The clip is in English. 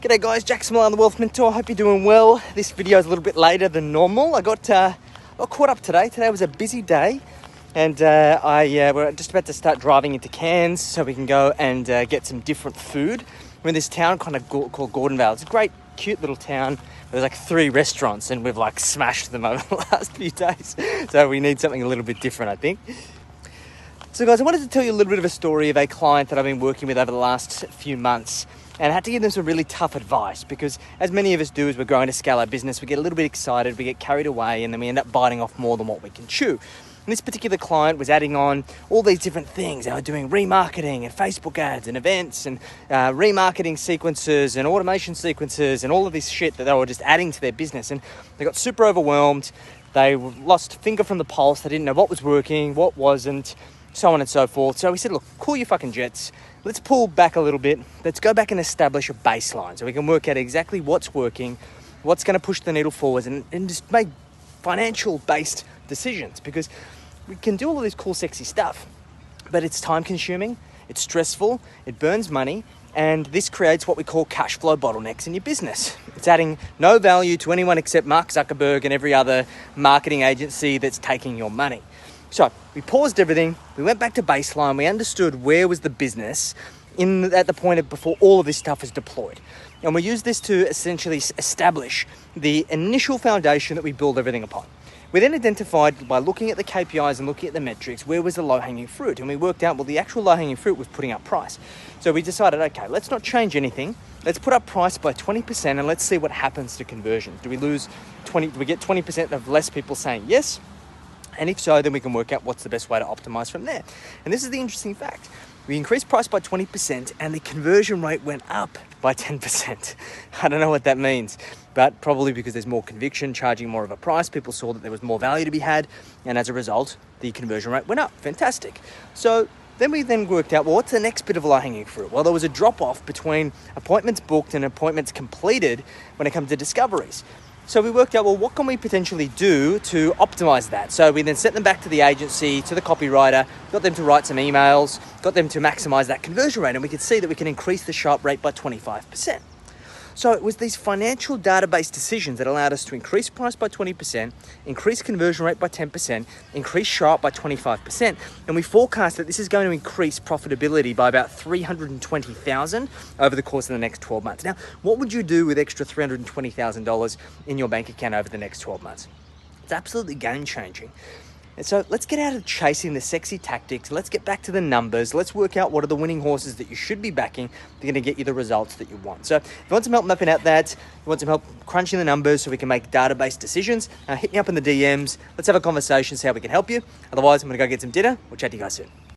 G'day guys, Jackson Millan, the Wealth Mentor. Hope you're doing well. This video is a little bit later than normal. I got caught up today. Today was a busy day, and we're just about to start driving into Cairns so we can go and get some different food. We're in this town called Gordonvale. It's a great, cute little town. There's like 3 restaurants, and we've like smashed them over the last few days. So we need something a little bit different, I think. So guys, I wanted to tell you a little bit of a story of a client that I've been working with over the last few months. And I had to give them some really tough advice because, as many of us do as we're growing to scale our business, we get a little bit excited, we get carried away, and then we end up biting off more than what we can chew. And this particular client was adding on all these different things. They were doing remarketing and Facebook ads and events and remarketing sequences and automation sequences and all of this shit that they were just adding to their business. And they got super overwhelmed. They lost finger from the pulse. They didn't know what was working, what wasn't, so on and so forth. So we said, look, cool your fucking jets. Let's pull back a little bit. Let's go back and establish a baseline so we can work out exactly what's working, what's going to push the needle forwards, and just make financial-based decisions, because we can do all of this cool, sexy stuff, but it's time-consuming, it's stressful, it burns money, and this creates what we call cash flow bottlenecks in your business. It's adding no value to anyone except Mark Zuckerberg and every other marketing agency that's taking your money. So we paused everything, we went back to baseline, we understood where was the business at the point of before all of this stuff is deployed. And we use this to essentially establish the initial foundation that we build everything upon. We then identified, by looking at the KPIs and looking at the metrics, where was the low-hanging fruit. And we worked out, well, the actual low-hanging fruit was putting up price. So we decided, okay, let's not change anything. Let's put up price by 20% and let's see what happens to conversion. Do we get 20% of less people saying yes? And if so, then we can work out what's the best way to optimize from there. And this is the interesting fact. We increased price by 20% and the conversion rate went up by 10%. I don't know what that means, but probably because there's more conviction, charging more of a price. People saw that there was more value to be had. And as a result, the conversion rate went up. Fantastic. So then we worked out, well, what's the next bit of low-hanging fruit? Well, there was a drop-off between appointments booked and appointments completed when it comes to discoveries. So we worked out, well, what can we potentially do to optimize that? So we then sent them back to the agency, to the copywriter, got them to write some emails, got them to maximize that conversion rate, and we could see that we can increase the sharp rate by 25%. So it was these financial database decisions that allowed us to increase price by 20%, increase conversion rate by 10%, increase sharp by 25. And we forecast that this is going to increase profitability by about $320,000 over the course of the next 12 months. Now, what would you do with extra $320,000 in your bank account over the next 12 months? It's absolutely game-changing. And so let's get out of chasing the sexy tactics. Let's get back to the numbers. Let's work out what are the winning horses that you should be backing. They're going to get you the results that you want. So if you want some help mapping out that, you want some help crunching the numbers so we can make database decisions, hit me up in the DMs. Let's have a conversation, see how we can help you. Otherwise, I'm going to go get some dinner. We'll chat to you guys soon.